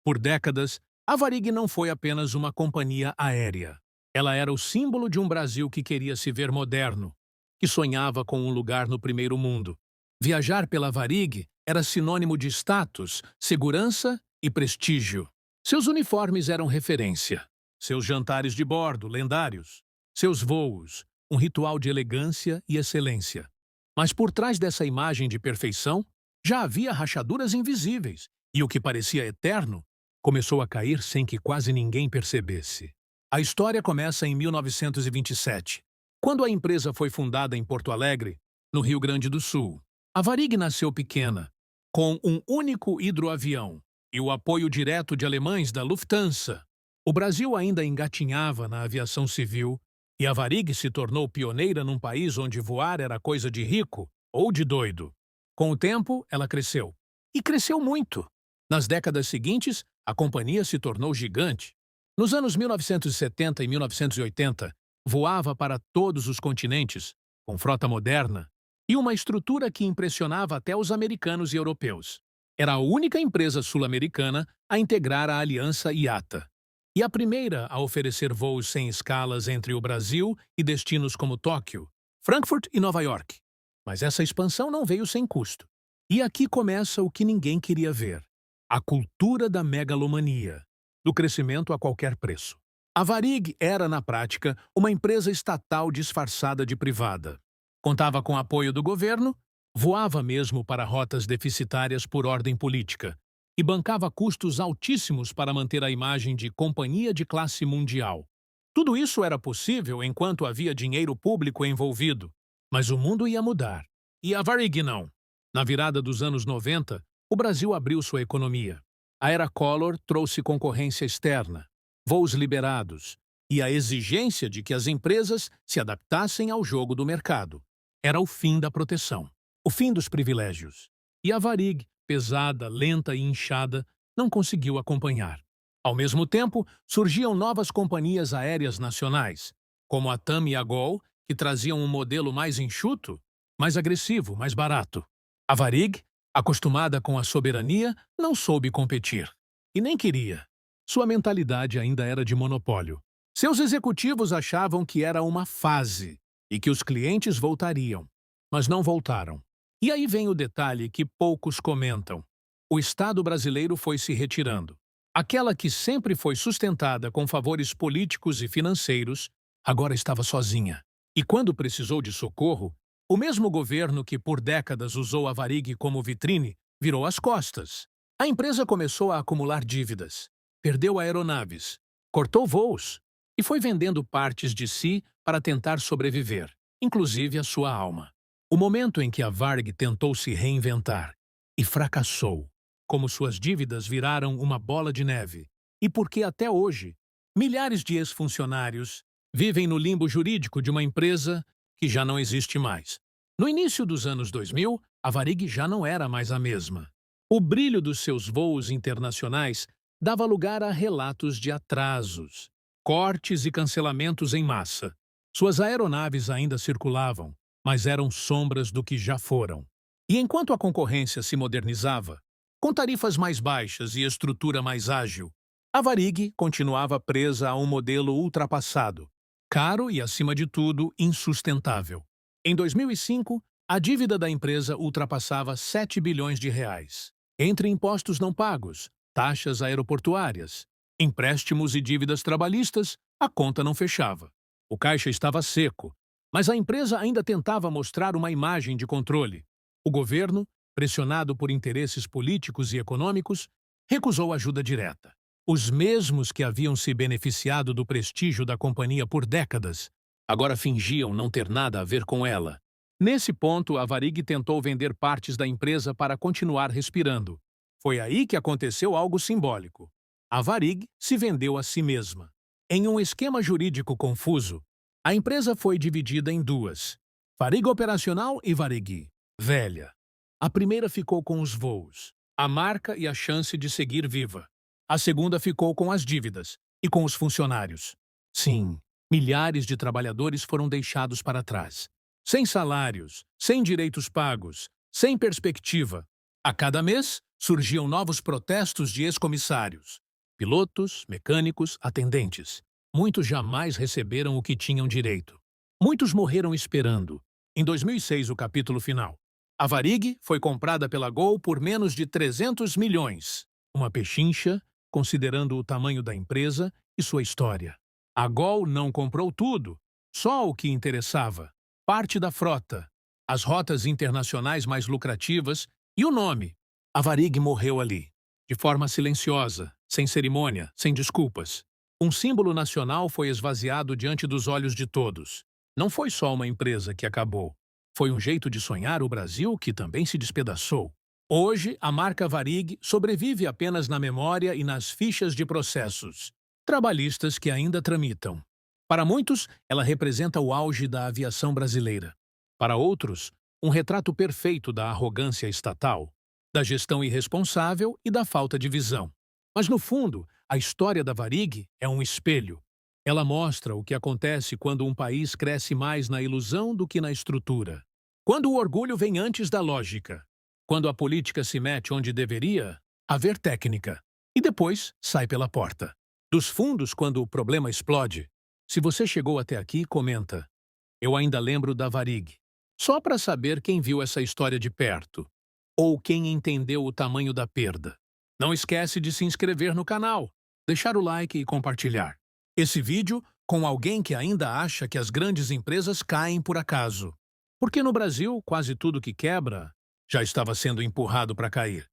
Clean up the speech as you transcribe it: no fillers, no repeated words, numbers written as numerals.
Por décadas, a Varig não foi apenas uma companhia aérea. Ela era o símbolo de um Brasil que queria se ver moderno, que sonhava com um lugar no primeiro mundo. Viajar pela Varig era sinônimo de status, segurança e prestígio. Seus uniformes eram referência. Seus jantares de bordo, lendários. Seus voos, um ritual de elegância e excelência. Mas por trás dessa imagem de perfeição, já havia rachaduras invisíveis, e o que parecia eterno começou a cair sem que quase ninguém percebesse. A história começa em 1927, quando a empresa foi fundada em Porto Alegre, no Rio Grande do Sul. A Varig nasceu pequena, com um único hidroavião e o apoio direto de alemães da Lufthansa. O Brasil ainda engatinhava na aviação civil e a Varig se tornou pioneira num país onde voar era coisa de rico ou de doido. Com o tempo, ela cresceu. E cresceu muito. Nas décadas seguintes, a companhia se tornou gigante. Nos anos 1970 e 1980, voava para todos os continentes, com frota moderna e uma estrutura que impressionava até os americanos e europeus. Era a única empresa sul-americana a integrar a aliança IATA e a primeira a oferecer voos sem escalas entre o Brasil e destinos como Tóquio, Frankfurt e Nova York. Mas essa expansão não veio sem custo. E aqui começa o que ninguém queria ver: a cultura da megalomania, do crescimento a qualquer preço. A Varig era, na prática, uma empresa estatal disfarçada de privada. Contava com apoio do governo, voava mesmo para rotas deficitárias por ordem política e bancava custos altíssimos para manter a imagem de companhia de classe mundial. Tudo isso era possível enquanto havia dinheiro público envolvido, mas o mundo ia mudar. E a Varig não. Na virada dos anos 90, o Brasil abriu sua economia. A era Collor trouxe concorrência externa, voos liberados e a exigência de que as empresas se adaptassem ao jogo do mercado. Era o fim da proteção, o fim dos privilégios. E a Varig, pesada, lenta e inchada, não conseguiu acompanhar. Ao mesmo tempo, surgiam novas companhias aéreas nacionais, como a TAM e a Gol, que traziam um modelo mais enxuto, mais agressivo, mais barato. A Varig, acostumada com a soberania, não soube competir. E nem queria. Sua mentalidade ainda era de monopólio. Seus executivos achavam que era uma fase e que os clientes voltariam, mas não voltaram. E aí vem o detalhe que poucos comentam. O Estado brasileiro foi se retirando. Aquela que sempre foi sustentada com favores políticos e financeiros, agora estava sozinha. E quando precisou de socorro, o mesmo governo que por décadas usou a Varig como vitrine virou as costas. A empresa começou a acumular dívidas, perdeu aeronaves, cortou voos e foi vendendo partes de si para tentar sobreviver, inclusive a sua alma. O momento em que a Varig tentou se reinventar e fracassou, como suas dívidas viraram uma bola de neve, e porque até hoje milhares de ex-funcionários vivem no limbo jurídico de uma empresa que já não existe mais. No início dos anos 2000, a Varig já não era mais a mesma. O brilho dos seus voos internacionais dava lugar a relatos de atrasos, cortes e cancelamentos em massa. Suas aeronaves ainda circulavam, mas eram sombras do que já foram. E enquanto a concorrência se modernizava, com tarifas mais baixas e estrutura mais ágil, a Varig continuava presa a um modelo ultrapassado, caro e, acima de tudo, insustentável. Em 2005, a dívida da empresa ultrapassava 7 bilhões de reais. Entre impostos não pagos, taxas aeroportuárias, empréstimos e dívidas trabalhistas, a conta não fechava. O caixa estava seco, mas a empresa ainda tentava mostrar uma imagem de controle. O governo, pressionado por interesses políticos e econômicos, recusou ajuda direta. Os mesmos que haviam se beneficiado do prestígio da companhia por décadas, agora fingiam não ter nada a ver com ela. Nesse ponto, a Varig tentou vender partes da empresa para continuar respirando. Foi aí que aconteceu algo simbólico. A Varig se vendeu a si mesma. Em um esquema jurídico confuso, a empresa foi dividida em duas: Varig Operacional e Varig Velha. A primeira ficou com os voos, a marca e a chance de seguir viva. A segunda ficou com as dívidas e com os funcionários. Sim, milhares de trabalhadores foram deixados para trás. Sem salários, sem direitos pagos, sem perspectiva. A cada mês, Surgiam novos protestos de ex-comissários. Pilotos, mecânicos, atendentes. Muitos jamais receberam o que tinham direito. Muitos morreram esperando. Em 2006, o capítulo final. A Varig foi comprada pela Gol por menos de 300 milhões. Uma pechincha, considerando o tamanho da empresa e sua história. A Gol não comprou tudo, só o que interessava. Parte da frota, as rotas internacionais mais lucrativas e o nome. A Varig morreu ali, de forma silenciosa, sem cerimônia, sem desculpas. Um símbolo nacional foi esvaziado diante dos olhos de todos. Não foi só uma empresa que acabou. Foi um jeito de sonhar o Brasil que também se despedaçou. Hoje, a marca Varig sobrevive apenas na memória e nas fichas de processos trabalhistas que ainda tramitam. Para muitos, ela representa o auge da aviação brasileira. Para outros, um retrato perfeito da arrogância estatal, da gestão irresponsável e da falta de visão. Mas, no fundo, a história da Varig é um espelho. Ela mostra o que acontece quando um país cresce mais na ilusão do que na estrutura. Quando o orgulho vem antes da lógica. Quando a política se mete onde deveria haver técnica. E depois sai pela porta. Dos fundos, quando o problema explode. Se você chegou até aqui, comenta. Eu ainda lembro da Varig. Só para saber quem viu essa história de perto. Ou quem entendeu o tamanho da perda. Não esquece de se inscrever no canal, deixar o like e compartilhar esse vídeo com alguém que ainda acha que as grandes empresas caem por acaso. Porque no Brasil, quase tudo que quebra já estava sendo empurrado para cair.